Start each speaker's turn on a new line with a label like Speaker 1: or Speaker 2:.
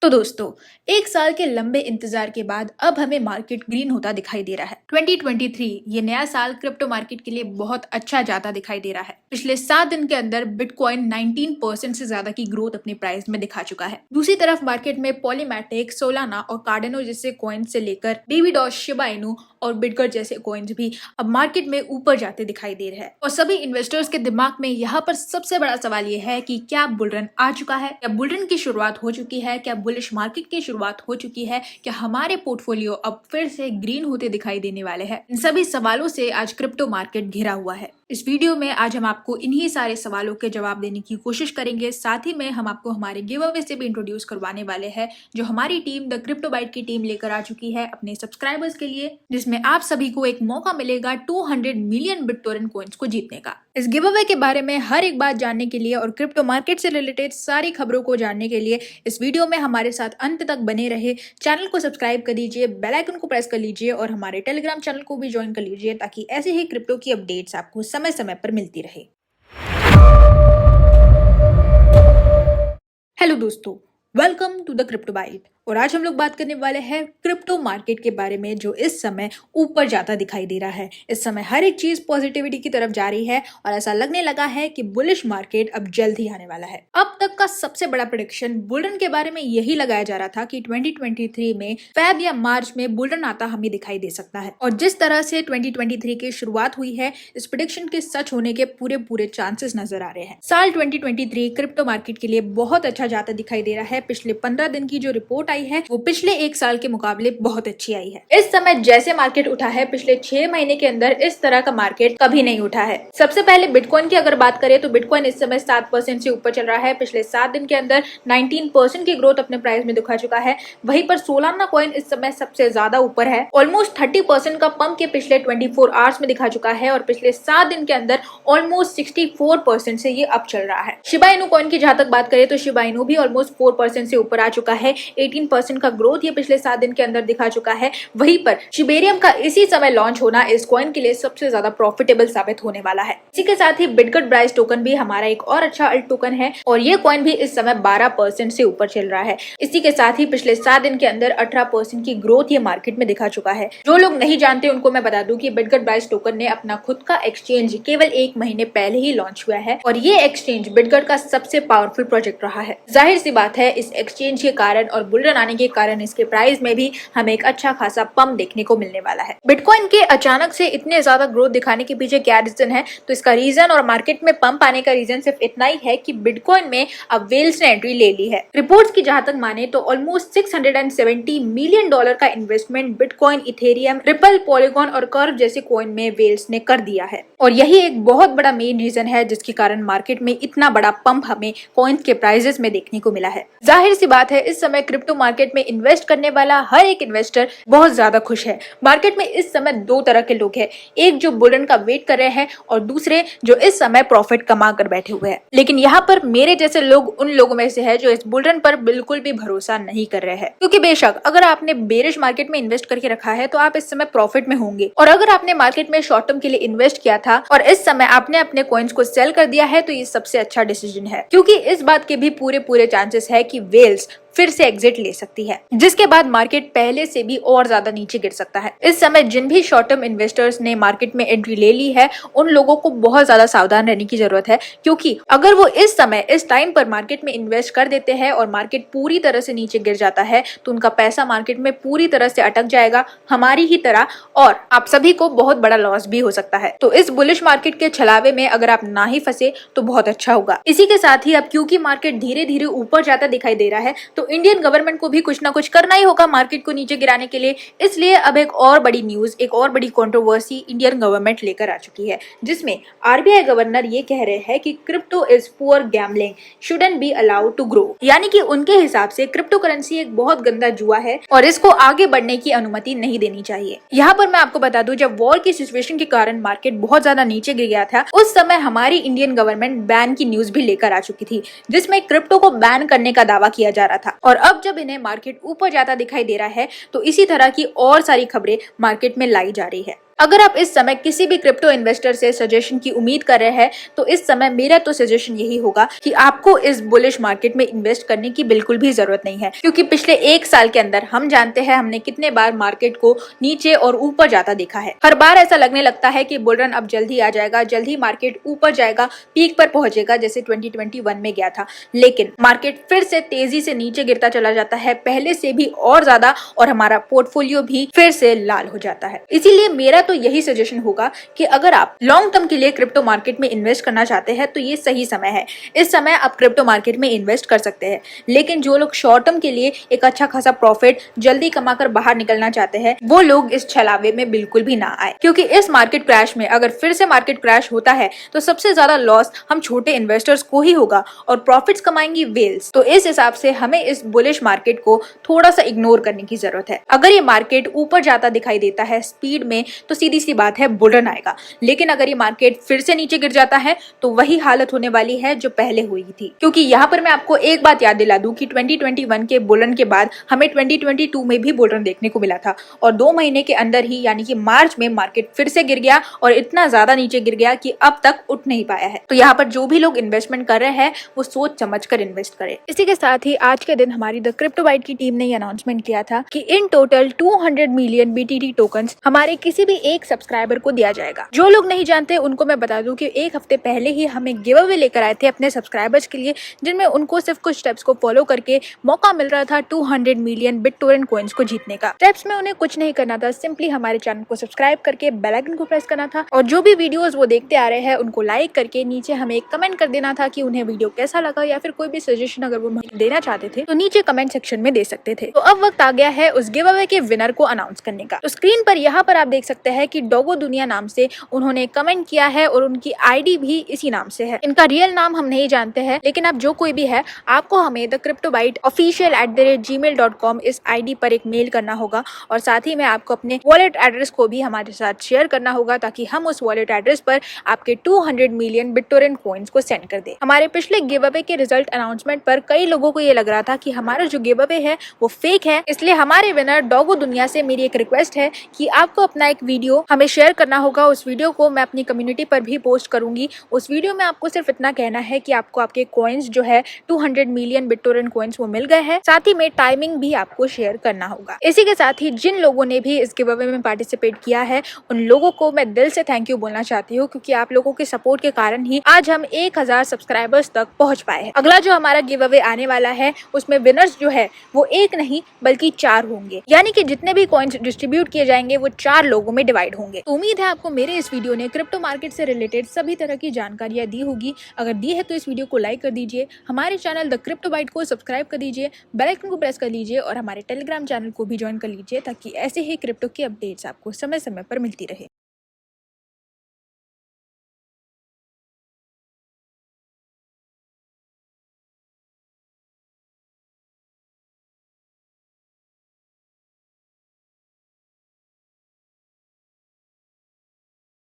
Speaker 1: तो दोस्तों, एक साल के लंबे इंतजार के बाद अब हमें मार्केट ग्रीन होता दिखाई दे रहा है। 2023 ये नया साल क्रिप्टो मार्केट के लिए बहुत अच्छा जाता दिखाई दे रहा है। पिछले 7 दिन के अंदर बिटकॉइन 19% से ज्यादा की ग्रोथ अपने प्राइस में दिखा चुका है। दूसरी तरफ मार्केट में पॉलीमैटिक, सोलाना और कार्डेनो जैसे कॉइन से लेकर बेबी डॉज, शिबा इनू और बिटगट जैसे कॉइन्स भी अब मार्केट में ऊपर जाते दिखाई दे रहे हैं। और सभी इन्वेस्टर्स के दिमाग में यहाँ पर सबसे बड़ा सवाल ये है कि क्या बुलरन आ चुका है, क्या बुलरन की शुरुआत हो चुकी है, क्या बुलिश मार्केट की शुरुआत हो चुकी है, क्या हमारे पोर्टफोलियो अब फिर से ग्रीन होते दिखाई देने वाले हैं। इन सभी सवालों से आज क्रिप्टो मार्केट घिरा हुआ है। इस वीडियो में आज हम आपको इन्हीं सारे सवालों के जवाब देने की कोशिश करेंगे। साथ ही में हम आपको हमारे गिव अवे से भी इंट्रोड्यूस करवाने वाले हैं, जो हमारी टीम द क्रिप्टो बाइट की टीम लेकर आ चुकी है अपने सब्सक्राइबर्स के लिए, जिसमें आप सभी को एक मौका मिलेगा 200 मिलियन बिटटोरेंट कॉइन्स को जीतने का। इस गिव अवे के बारे में हर एक बात जानने के लिए और क्रिप्टो मार्केट से रिलेटेड सारी खबरों को जानने के लिए इस वीडियो में हमारे साथ अंत तक बने रहे। चैनल को सब्सक्राइब कर लीजिए, बेल आइकन को प्रेस कर लीजिए और हमारे टेलीग्राम चैनल को भी ज्वाइन कर लीजिए, ताकि ऐसे ही क्रिप्टो की अपडेट्स आपको समय समय पर मिलती रहे। हेलो दोस्तों, welcome to the crypto byte. और आज हम लोग बात करने वाले हैं क्रिप्टो मार्केट के बारे में, जो इस समय ऊपर जाता दिखाई दे रहा है। इस समय हर एक चीज पॉजिटिविटी की तरफ जा रही है और ऐसा लगने लगा है कि बुलिश मार्केट अब जल्द ही आने वाला है। अब तक का सबसे बड़ा प्रेडिक्शन बुलरन के बारे में यही लगाया जा रहा था कि 2023 में फेब या मार्च में बुलरन आता हमें दिखाई दे सकता है। और जिस तरह से 2023 की शुरुआत हुई है, इस प्रेडिक्शन के सच होने के पूरे चांसेस नजर आ रहे हैं। साल 2023 क्रिप्टो मार्केट के लिए बहुत अच्छा जाता दिखाई दे रहा है। पिछले 15 दिन की जो रिपोर्ट आई है वो पिछले एक साल के मुकाबले बहुत अच्छी आई है। इस समय जैसे मार्केट उठा है, पिछले 6 महीने के अंदर इस तरह का मार्केट कभी नहीं उठा है। सबसे पहले बिटकॉइन की अगर बात करें तो बिटकॉइन इस समय 7% से ऊपर चल रहा है। पिछले 7 दिन के अंदर 19% की ग्रोथ अपने प्राइस में दिखा चुका है। वहीं पर सोलाना कॉइन इस समय सबसे ज्यादा ऊपर है। ऑलमोस्ट 30% का पंप के पिछले 24 आवर्स में दिखा चुका है और पिछले 7 दिन के अंदर ऑलमोस्ट 64% से ये अप चल रहा है। शिबा इनू कॉइन की जहां तक बात करें तो शिबा इनू भी ऑलमोस्ट 4% से ऊपर आ चुका है। 18% का ग्रोथ ये पिछले 7 दिन के अंदर दिखा चुका है। वहीं पर शिबेरियम का इसी समय लॉन्च होना इस कॉइन के लिए सबसे ज्यादा प्रॉफिटेबल साबित होने वाला है। इसी के साथ ही बिटगट ब्राइस टोकन भी हमारा एक और अच्छा अल्ट टोकन है और ये कॉइन भी इस समय 12% से ऊपर चल रहा है। इसी के साथ ही पिछले 7 दिन के अंदर 18% की ग्रोथ ये मार्केट में दिखा चुका है। जो लोग नहीं जानते उनको मैं बता दूं कि बिटगट ब्राइस टोकन ने अपना खुद का एक्सचेंज केवल 1 महीने पहले ही लॉन्च हुआ है और ये एक्सचेंज बिटगट का सबसे पावरफुल प्रोजेक्ट रहा है। जाहिर सी बात है, इस एक्सचेंज के कारण और बुलरन आने के कारण इसके प्राइस में भी हमें एक अच्छा खासा पंप देखने को मिलने वाला है। बिटकॉइन के अचानक से इतने ज्यादा ग्रोथ दिखाने के पीछे क्या रीजन है? तो इसका रीजन और मार्केट में पंप आने का रीजन सिर्फ इतना ही है कि बिटकॉइन में अब वेल्स ने एंट्री ले ली है। रिपोर्ट्स की जहां तक माने तो ऑलमोस्ट $670 मिलियन का investment bitcoin, Ethereum, ripple, polygon और कर्व जैसे कॉइन में वेल्स ने कर दिया है। और यही एक बहुत बड़ा मेन रीजन है जिसके कारण मार्केट में इतना बड़ा पंप हमें कॉइन्स के प्राइसेस में देखने को मिला है। जाहिर सी बात है, इस समय क्रिप्टो मार्केट में इन्वेस्ट करने वाला हर एक इन्वेस्टर बहुत ज्यादा खुश है। मार्केट में इस समय 2 तरह के लोग हैं, एक जो बुलरन का वेट कर रहे हैं और दूसरे जो इस समय प्रॉफिट कमा कर बैठे हुए हैं। लेकिन यहाँ पर मेरे जैसे लोग उन लोगों में से है जो इस बुलरन पर बिल्कुल भी भरोसा नहीं कर रहे हैं, क्योंकि बेशक अगर आपने बेरिश मार्केट में इन्वेस्ट करके रखा है तो आप इस समय प्रॉफिट में होंगे, और अगर आपने मार्केट में शॉर्ट टर्म के लिए इन्वेस्ट किया था और इस समय आपने अपने कॉइन्स को सेल कर दिया है तो ये सबसे अच्छा डिसीजन है, क्योंकि इस बात के भी पूरे चांसेस है कि वेल्स फिर से एग्जिट ले सकती है, जिसके बाद मार्केट पहले से भी और ज्यादा नीचे गिर सकता है। इस समय जिन भी शॉर्ट टर्म इन्वेस्टर्स ने मार्केट में एंट्री ले ली है उन लोगों को बहुत ज्यादा सावधान रहने की जरूरत है, क्योंकि अगर वो इस समय इस टाइम पर मार्केट में इन्वेस्ट कर देते हैं और मार्केट पूरी तरह से नीचे गिर जाता है तो उनका पैसा मार्केट में पूरी तरह से अटक जाएगा, हमारी ही तरह, और आप सभी को बहुत बड़ा लॉस भी हो सकता है। तो इस बुलिश मार्केट के छलावे में अगर आप ना ही फंसे तो बहुत अच्छा होगा। इसी के साथ ही अब क्योंकि मार्केट धीरे धीरे ऊपर जाता दिखाई दे रहा है तो इंडियन गवर्नमेंट को भी कुछ ना कुछ करना ही होगा मार्केट को नीचे गिराने के लिए। इसलिए अब एक और बड़ी न्यूज, एक और बड़ी कंट्रोवर्सी इंडियन गवर्नमेंट लेकर आ चुकी है, जिसमें आरबीआई गवर्नर ये कह रहे हैं कि crypto is poor gambling, shouldn't be allowed to grow. यानी कि उनके हिसाब से क्रिप्टो करेंसी एक बहुत गंदा जुआ है और इसको आगे बढ़ने की अनुमति नहीं देनी चाहिए। यहाँ पर मैं आपको बता दूं, जब वॉर की सिचुएशन के कारण मार्केट बहुत ज्यादा नीचे गिर गया था उस समय हमारी इंडियन गवर्नमेंट बैन की न्यूज भी लेकर आ चुकी थी, जिसमें क्रिप्टो को बैन करने का दावा किया जा रहा था। और अब जब इन्हें मार्केट ऊपर जाता दिखाई दे रहा है तो इसी तरह की और सारी खबरें मार्केट में लाई जा रही है। अगर आप इस समय किसी भी क्रिप्टो इन्वेस्टर से सजेशन की उम्मीद कर रहे हैं तो इस समय मेरा तो सजेशन यही होगा कि आपको इस बुलिश मार्केट में इन्वेस्ट करने की बिल्कुल भी जरूरत नहीं है, क्योंकि पिछले एक साल के अंदर हम जानते हैं हमने कितने बार मार्केट को नीचे और ऊपर जाता देखा है। हर बार ऐसा लगने लगता है कि बुल रन अब जल्द ही आ जाएगा, जल्द ही मार्केट ऊपर जाएगा, पीक पर पहुंचेगा जैसे 2021 में गया था, लेकिन मार्केट फिर से तेजी से नीचे गिरता चला जाता है, पहले से भी और ज्यादा, और हमारा पोर्टफोलियो भी फिर से लाल हो जाता है। इसीलिए मेरा तो यही सजेशन होगा कि अगर आप लॉन्ग टर्म के लिए क्रिप्टो मार्केट में इन्वेस्ट करना चाहते हैं तो ये सही समय है। इस समय आप क्रिप्टो मार्केट में इन्वेस्ट कर सकते हैं, लेकिन जो लोग शॉर्ट टर्म के लिए एक अच्छा खासा प्रॉफिट जल्दी कमाकर बाहर निकलना चाहते हैं वो लोग इस छलावे में बिल्कुल भी ना आए, क्योंकि इस मार्केट क्रैश में अगर फिर से मार्केट क्रैश होता है तो सबसे ज्यादा लॉस हम छोटे इन्वेस्टर्स को ही होगा और प्रॉफिट्स कमाएंगी वेल्स। तो इस हिसाब से हमें इस बुलिश मार्केट को थोड़ा सा इग्नोर करने की जरूरत है। अगर ये मार्केट ऊपर जाता दिखाई देता है स्पीड में तो सीधी सी बात है बुल रन आएगा, लेकिन अगर ये मार्केट फिर से नीचे गिर जाता है तो वही हालत होने वाली है जो पहले हुई थी। क्योंकि यहाँ पर मैं आपको एक बात याद दिला दूं कि 2021 के बुल रन के बाद हमें 2022 में भी बुल रन देखने को मिला था और 2 महीने के अंदर ही यानी कि मार्च में मार्केट फिर से गिर गया और इतना ज्यादा नीचे गिर गया कि अब तक उठ नहीं पाया है। तो यहाँ पर जो भी लोग इन्वेस्टमेंट कर रहे हैं वो सोच समझ कर इन्वेस्ट करें। इसी के साथ ही आज के दिन हमारी द क्रिप्टो बाइट की टीम ने ये अनाउंसमेंट किया था कि in total 200 million BTT tokens हमारे किसी भी एक सब्सक्राइबर को दिया जाएगा। जो लोग नहीं जानते उनको मैं बता दूं कि एक हफ्ते पहले ही हमें गिव अवे लेकर आए थे अपने सब्सक्राइबर्स के लिए, जिनमें उनको सिर्फ कुछ स्टेप्स को फॉलो करके मौका मिल रहा था 200 मिलियन BitTorrent कॉइन्स को जीतने का। स्टेप्स में उन्हें कुछ नहीं करना था, सिंपली हमारे चैनल को सब्सक्राइब करके बेल आइकन को प्रेस करना था और जो भी वीडियोस वो देखते आ रहे हैं उनको लाइक करके नीचे हमें एक कमेंट कर देना था कि उन्हें वीडियो कैसा लगा या फिर कोई भी सजेशन अगर वो देना चाहते थे तो नीचे कमेंट सेक्शन में दे सकते थे। तो अब वक्त आ गया है उस गिव अवे के विनर को अनाउंस करने का। तो स्क्रीन पर यहाँ पर आप देख सकते हैं कि डोगो दुनिया नाम से उन्होंने कमेंट किया है और उनकी ID भी इसी नाम से है। इनका रियल नाम हम नहीं जानते हैं, लेकिन आप जो कोई भी है आपको हमें द क्रिप्टो बाइट official@gmail.com इस ID पर एक मेल करना होगा और साथ ही में आपको अपने वॉलेट एड्रेस को भी हमारे साथ शेयर करना होगा ताकि हम उस वॉलेट एड्रेस पर आपके 200 मिलियन BitTorrent कॉइन्स को सेंड कर दे। हमारे पिछले गिव अवे के रिजल्ट अनाउंसमेंट पर कई लोगों को ये लग रहा था कि हमारा जो गिव अवे है वो फेक है, इसलिए हमारे विनर डोगो दुनिया से मेरी एक रिक्वेस्ट है कि आपको अपना एक वीडियो हमें शेयर करना होगा। उस वीडियो को मैं अपनी कम्युनिटी पर भी पोस्ट करूंगी। उस वीडियो में आपको सिर्फ इतना कहना है कि आपको आपके कॉइन्स जो है 200 मिलियन BitTorrent कॉइन्स वो मिल गए हैं, साथ ही में टाइमिंग भी आपको शेयर करना होगा। इसी के साथ ही जिन लोगों ने भी इस गिव अवे में पार्टिसिपेट किया है उन लोगों को मैं दिल से थैंक यू बोलना चाहती हूँ, क्योंकि आप लोगों के सपोर्ट के कारण ही आज हम 1000 सब्सक्राइबर्स तक पहुंच पाए हैं। अगला जो हमारा गिव अवे आने वाला है उसमें विनर्स जो है वो एक नहीं बल्कि 4 होंगे, यानी कि जितने भी कॉइन्स डिस्ट्रीब्यूट किए जाएंगे वो 4 लोगों में डिवाइड होंगे। तो उम्मीद है आपको मेरे इस वीडियो ने क्रिप्टो मार्केट से रिलेटेड सभी तरह की जानकारियां दी होगी। अगर दी है तो इस वीडियो को लाइक कर दीजिए, हमारे चैनल द क्रिप्टो बाइट को सब्सक्राइब कर दीजिए, बेल आइकन को प्रेस कर लीजिए और हमारे टेलीग्राम चैनल को भी ज्वाइन कर लीजिए ताकि ऐसे ही क्रिप्टो की अपडेट्स आपको समय समय पर मिलती रहे।